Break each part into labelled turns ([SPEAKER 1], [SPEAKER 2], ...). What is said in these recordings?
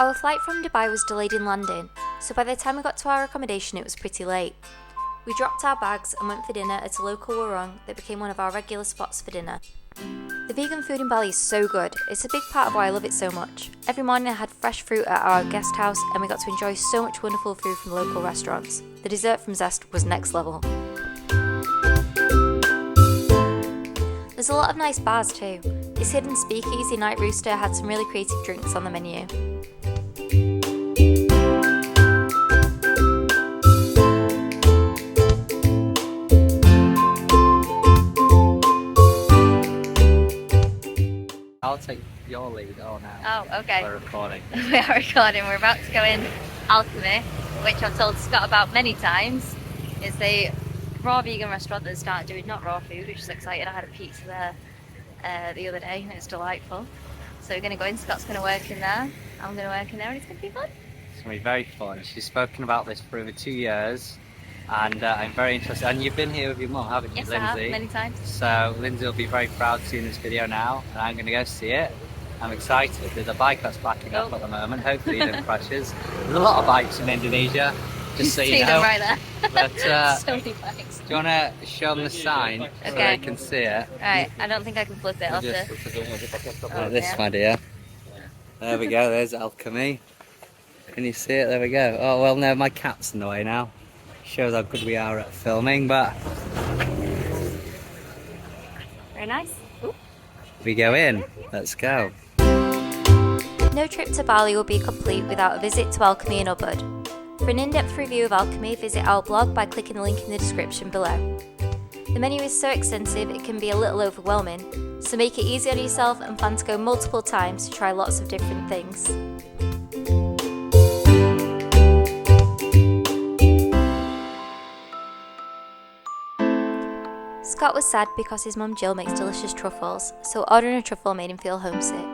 [SPEAKER 1] Our flight from Dubai was delayed in landing, so by the time we got to our accommodation it was pretty late. We dropped our bags and went for dinner at a local warung that became one of our regular spots for dinner. The vegan food in Bali is so good, it's a big part of why I love it so much. Every morning I had fresh fruit at our guest house and we got to enjoy so much wonderful food from local restaurants. The dessert from Zest was next level. There's a lot of nice bars too. This hidden speakeasy Night Rooster had some really creative drinks on the menu.
[SPEAKER 2] I'll take your lead. Oh, now.
[SPEAKER 3] Oh, okay.
[SPEAKER 2] We're recording.
[SPEAKER 3] We are recording. We're about to go in Alchemy, which I've told Scott about many times. It's a raw vegan restaurant that started doing not raw food, which is exciting. I had a pizza there the other day and it's delightful. So we're going to go in. Scott's going to work in there. I'm going to work in there and it's going to be fun.
[SPEAKER 2] It's going to be very fun. She's spoken about this for over 2 years and I'm very interested. And you've been here with your mum, haven't you,
[SPEAKER 3] Yes,
[SPEAKER 2] Lindsay?
[SPEAKER 3] I have, many times.
[SPEAKER 2] So Lindsay will be very proud to see this video now and I'm going to go see it. I'm excited. There's a bike that's backing up at the moment. Hopefully it don't crashes. There's a lot of bikes in Indonesia, just so you
[SPEAKER 3] See
[SPEAKER 2] know.
[SPEAKER 3] them right there.
[SPEAKER 2] But
[SPEAKER 3] So many bikes.
[SPEAKER 2] do you want to show them the sign so they can see it?
[SPEAKER 3] Right, I don't think I can flip it. I'll have to...
[SPEAKER 2] This one here. There we go, there's Alchemy. Can you see it? There we go. Oh, well, no, my cat's in the way now. Shows how good we are at filming, but
[SPEAKER 3] Very nice. Ooh.
[SPEAKER 2] we go in. Let's go.
[SPEAKER 1] No trip to Bali will be complete without a visit to Alchemy in Ubud. For an in-depth review of Alchemy, visit our blog by clicking the link in the description below. The menu is so extensive it can be a little overwhelming, so make it easy on yourself and plan to go multiple times to try lots of different things. Scott was sad because his mum Jill makes delicious truffles, so ordering a truffle made him feel homesick.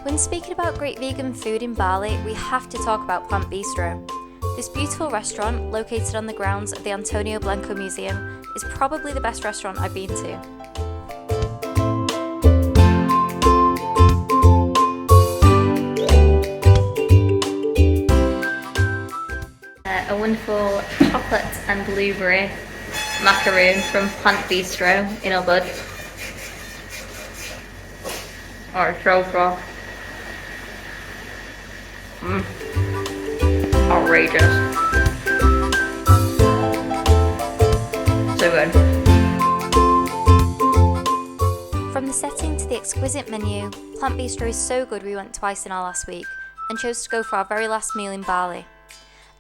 [SPEAKER 1] When speaking about great vegan food in Bali, we have to talk about Plant Bistro. This beautiful restaurant, located on the grounds of the Antonio Blanco Museum, is probably the best restaurant I've been to.
[SPEAKER 3] A wonderful chocolate and blueberry macaroon from Plant Bistro in Ubud. Or a troll broth. Outrageous. So good.
[SPEAKER 1] From the setting to the exquisite menu, Plant Bistro is so good we went twice in our last week and chose to go for our very last meal in Bali.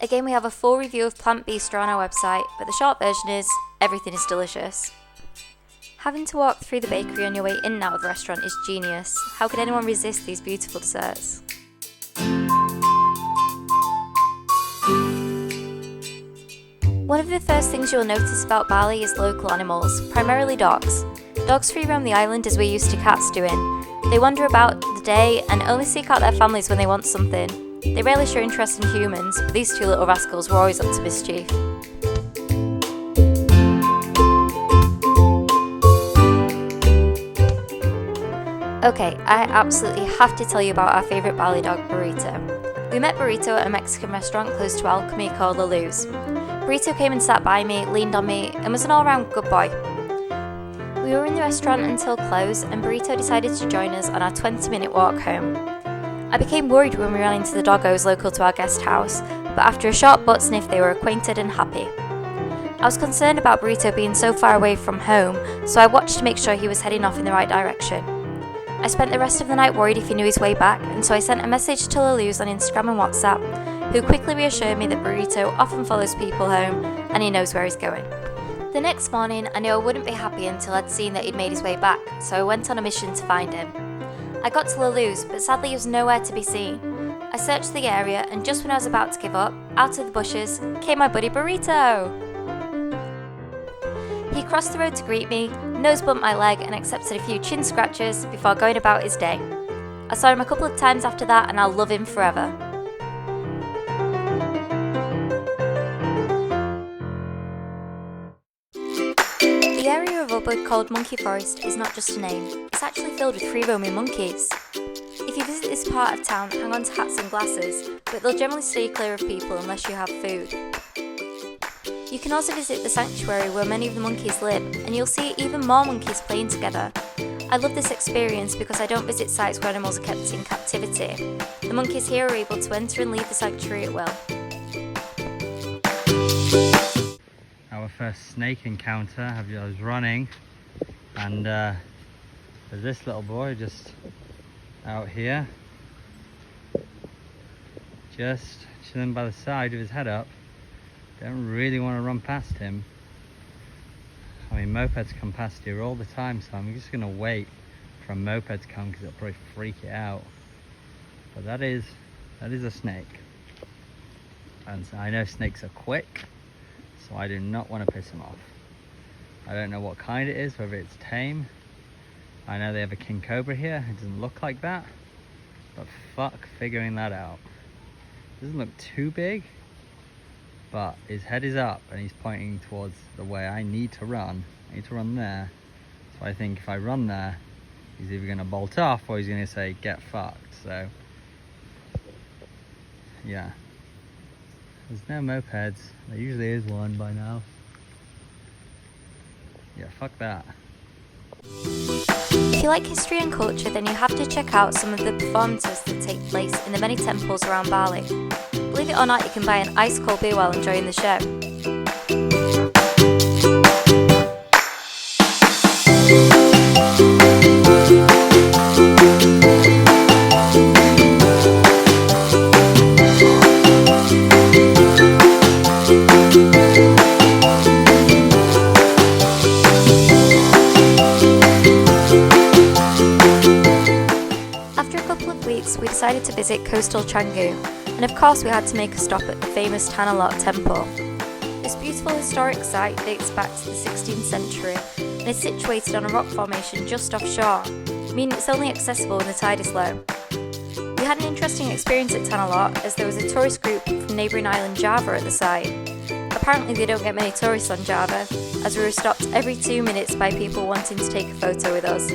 [SPEAKER 1] Again, we have a full review of Plant Bistro on our website, but the short version is, everything is delicious. Having to walk through the bakery on your way in and out of the restaurant is genius. How could anyone resist these beautiful desserts? One of the first things you'll notice about Bali is local animals, primarily dogs. Dogs free roam the island as we're used to cats doing. They wander about the day and only seek out their families when they want something. They rarely show interest in humans, but these two little rascals were always up to mischief. Okay, I absolutely have to tell you about our favourite Bali dog, Burrito. We met Burrito at a Mexican restaurant close to Alchemy called La Luz. Burrito came and sat by me, leaned on me, and was an all-round good boy. We were in the restaurant until close, and Burrito decided to join us on our 20-minute walk home. I became worried when we ran into the doggos local to our guest house, but after a short butt sniff they were acquainted and happy. I was concerned about Burrito being so far away from home, so I watched to make sure he was heading off in the right direction. I spent the rest of the night worried if he knew his way back, and so I sent a message to La Luz on Instagram and WhatsApp, who quickly reassured me that Burrito often follows people home and he knows where he's going. The next morning, I knew I wouldn't be happy until I'd seen that he'd made his way back, so I went on a mission to find him. I got to La Luz, but sadly he was nowhere to be seen. I searched the area, and just when I was about to give up, out of the bushes came my buddy Burrito! He crossed the road to greet me, nose bumped my leg and accepted a few chin scratches before going about his day. I I saw him a couple of times after that and I'll love him forever. The area of Ubud called Monkey Forest is not just a name, it's actually filled with free roaming monkeys. If you visit this part of town, hang on to hats and glasses, but they'll generally stay clear of people unless you have food. You can also visit the sanctuary where many of the monkeys live, and you'll see even more monkeys playing together. I love this experience because I don't visit sites where animals are kept in captivity. The monkeys here are able to enter and leave the sanctuary at will.
[SPEAKER 2] Our first snake encounter, I was running, and there's this little boy just out here, just chilling by the side with his head up. Don't really want to run past him. I mean, mopeds come past here all the time, so I'm just gonna wait for a moped to come because it'll probably freak it out. But that is a snake, and I know snakes are quick, so I do not want to piss him off. I don't know what kind it is, whether it's tame. I know they have a king cobra here. It doesn't look like that, but fuck figuring that out. It doesn't look too big, but his head is up and he's pointing towards the way I need to run. I need to run there. So I think if I run there, he's either gonna bolt off or he's gonna say, get fucked. So, yeah. There's no mopeds. There usually is one by now. Yeah, fuck that.
[SPEAKER 1] If you like history and culture, then you have to check out some of the performances that take place in the many temples around Bali. Believe it or not, you can buy an ice cold beer while enjoying the show. We decided to visit coastal Canggu, and of course we had to make a stop at the famous Tanalot Temple. This beautiful historic site dates back to the 16th century and is situated on a rock formation just offshore, meaning it's only accessible when the tide is low. We had an interesting experience at Tanalot as there was a tourist group from neighbouring island Java at the site. Apparently they don't get many tourists on Java, as we were stopped every 2 minutes by people wanting to take a photo with us.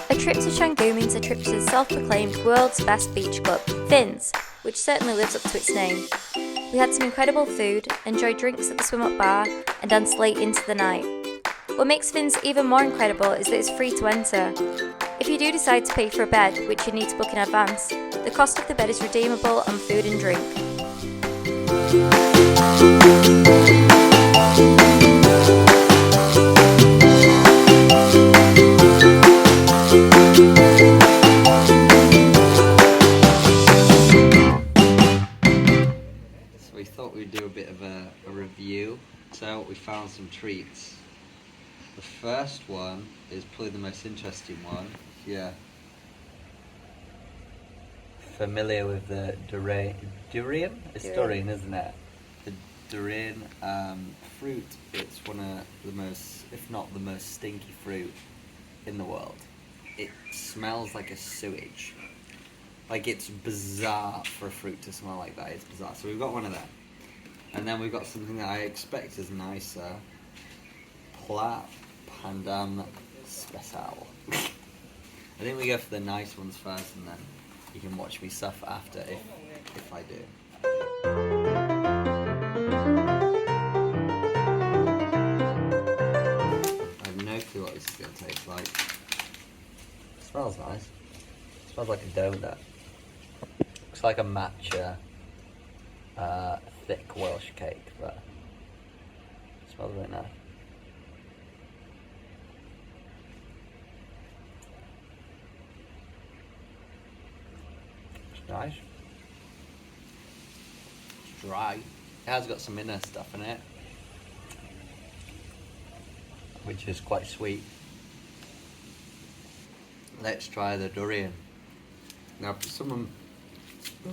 [SPEAKER 1] A trip to Canggu means a trip to the self-proclaimed world's best beach club, Finn's, which certainly lives up to its name. We had some incredible food, enjoyed drinks at the swim-up bar, and danced late into the night. What makes Finn's even more incredible is that it's free to enter. If you do decide to pay for a bed, which you need to book in advance, the cost of the bed is redeemable on food and drink.
[SPEAKER 2] So we thought we'd do a bit of a review. So we found some treats. The first one is probably the most interesting one. Yeah. Familiar with the durian? It's durian, isn't it? The durian fruit. It's one of the most, if not the most stinky fruit in the world. It smells like a sewage. Like, it's bizarre for a fruit to smell like that. It's bizarre. So we've got one of them. And then we've got something that I expect is nicer. Plat Pandan Special. I think we go for the nice ones first, and then you can watch me suffer after if I do. I have no clue what this is going to taste like. It smells nice. It smells like a donut. Looks like a matcha thick Welsh cake, but it smells really nice. It's nice. It's dry. It has got some inner stuff in it, which is quite sweet. Let's try the durian. Now, someone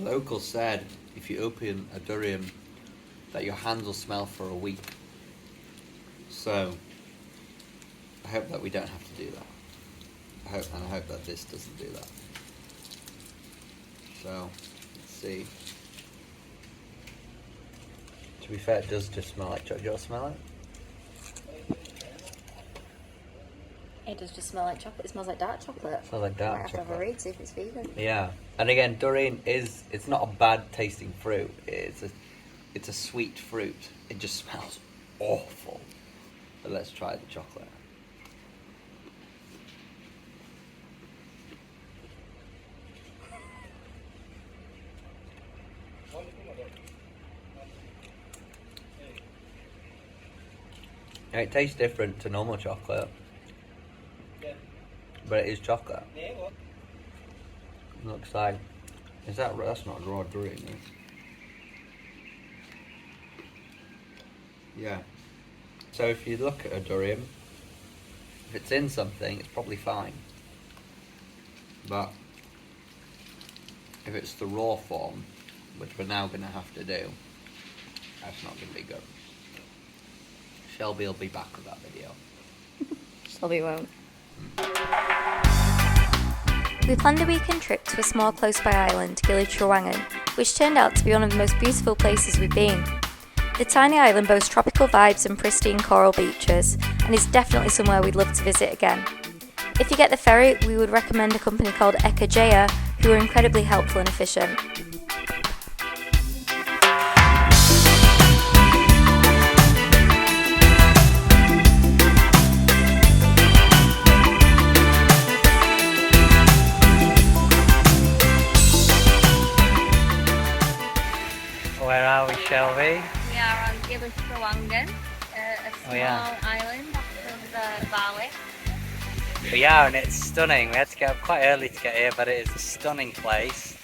[SPEAKER 2] local said if you open a durian that your hands will smell for a week. So I hope that we don't have to do that. I hope that this doesn't do that. So, let's see. To be fair, it does just smell like chocolate. Do you smell it?
[SPEAKER 1] It does just smell like chocolate. It smells like dark chocolate.
[SPEAKER 2] It smells like dark
[SPEAKER 1] chocolate. I have to have a read, see if it's vegan.
[SPEAKER 2] Yeah. And again, durian it's not a bad tasting fruit. It's a sweet fruit. It just smells awful. But let's try the chocolate. Yeah, it tastes different to normal chocolate, but it is chocolate. Looks like, that's not raw durian, is it? Yeah. So if you look at a durian, if it's in something, it's probably fine. But if it's the raw form, which we're now going to have to do, that's not going to be good. Shelby will be back with that video.
[SPEAKER 1] Shelby won't. We planned a weekend trip to a small close-by island, Gili Trawangan, which turned out to be one of the most beautiful places we've been. The tiny island boasts tropical vibes and pristine coral beaches, and is definitely somewhere we'd love to visit again. If you get the ferry, we would recommend a company called Jaya, who are incredibly helpful and efficient.
[SPEAKER 2] Where are we, Shelby?
[SPEAKER 3] We are on Gili Trawangan, a small island off of Bali.
[SPEAKER 2] We are, and it's stunning. We had to get up quite early to get here, but it is a stunning place.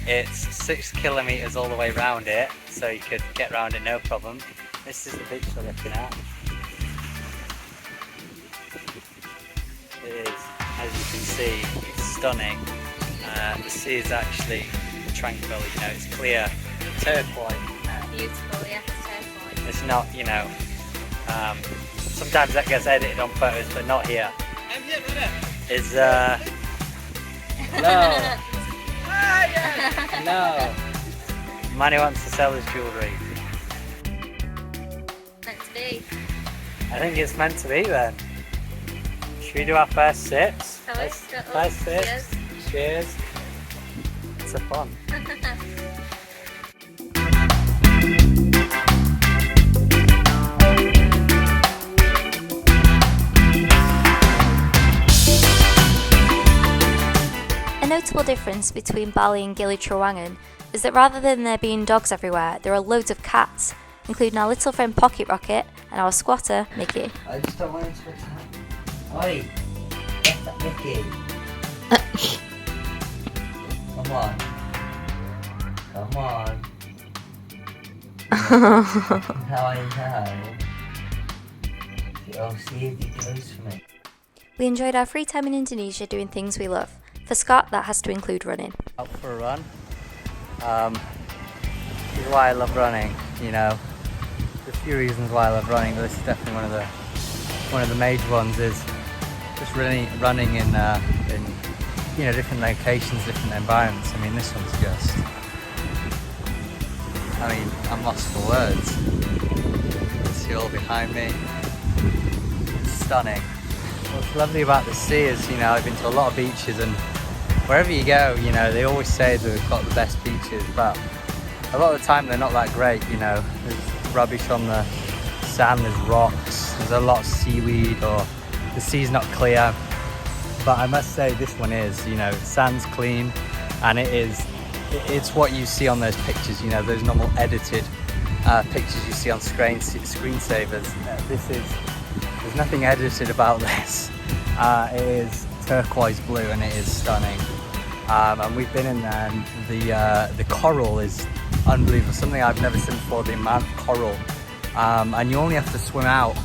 [SPEAKER 2] It's 6 kilometres all the way around it, so you could get around it no problem. This is the beach we're looking at. It is, as you can see, it's stunning. The sea is actually tranquil, you know, it's clear, turquoise.
[SPEAKER 3] Beautiful, yes, turquoise.
[SPEAKER 2] It's not, you know, sometimes that gets edited on photos, but not here. Is hello. Hello. Manny wants to sell his jewellery.
[SPEAKER 3] Meant to be.
[SPEAKER 2] I think it's meant to be then. Should we do our first sips? First sips. Cheers. It's a fun.
[SPEAKER 1] A notable difference between Bali and Gili Trawangan is that rather than there being dogs everywhere, there are loads of cats, including our little friend Pocket Rocket and our squatter, Mickey.
[SPEAKER 2] I just don't want to switch that. Oi! Get that Mickey! Come on. Come on. Now I know. You'll see if he goes for me.
[SPEAKER 1] We enjoyed our free time in Indonesia doing things we love. For Scott, that has to include running.
[SPEAKER 2] Out for a run. This is why I love running, you know. There's a few reasons why I love running, but this is definitely one of the major ones, is just really running in you know, different locations, different environments. I mean, this one's just, I mean, I'm lost for words. You can see all behind me. It's stunning. What's lovely about the sea is, you know, I've been to a lot of beaches, and wherever you go, you know, they always say that we've got the best beaches, but a lot of the time they're not that great, you know. There's rubbish on the sand, there's rocks, there's a lot of seaweed, or the sea's not clear. But I must say this one is, you know, the sand's clean, and it's what you see on those pictures, you know, those normal edited pictures you see on screensavers. There's nothing edited about this. It is turquoise blue and it is stunning. And we've been in there, and the coral is unbelievable. Something I've never seen before, the amount of coral. And you only have to swim out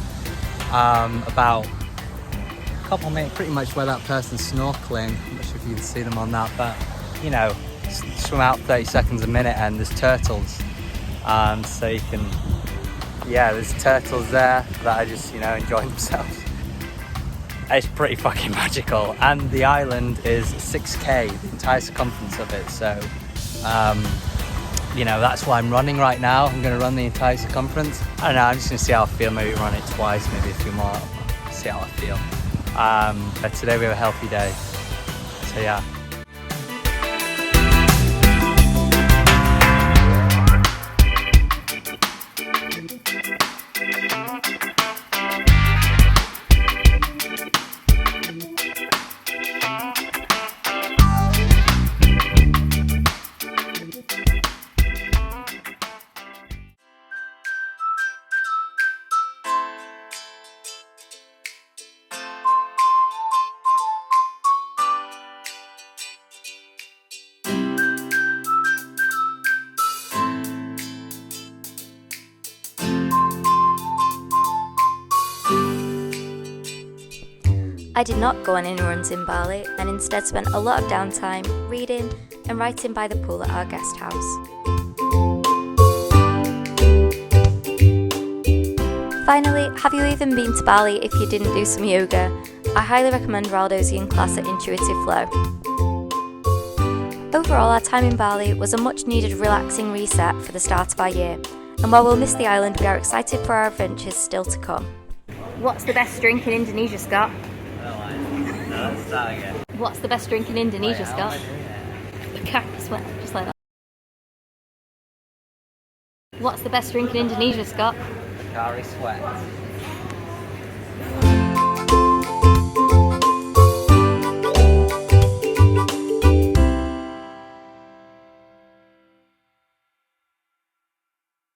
[SPEAKER 2] about a couple of minutes, pretty much where that person's snorkeling. I'm not sure if you can see them on that, but you know, swim out 30 seconds a minute and there's turtles. So you can, yeah, there's turtles there that are just, you know, enjoying themselves. It's pretty fucking magical, and the island is 6k, the entire circumference of it. So, you know, that's why I'm running right now. I'm going to run the entire circumference. I don't know, I'm just going to see how I feel. Maybe run it twice, maybe a few more. See how I feel. But today we have a healthy day. So yeah.
[SPEAKER 1] I did not go on any runs in Bali and instead spent a lot of downtime reading and writing by the pool at our guest house. Finally, have you even been to Bali if you didn't do some yoga? I highly recommend Raldo's yin class at Intuitive Flow. Overall, our time in Bali was a much needed relaxing reset for the start of our year, and while we'll miss the island, we are excited for our adventures still to come.
[SPEAKER 3] What's the best drink in Indonesia, Scott?
[SPEAKER 2] Let's start again.
[SPEAKER 3] What's the best drink in Indonesia, Scott? The cactus sweat, just like that. What's the best drink in Indonesia, Scott?
[SPEAKER 2] Curry sweat.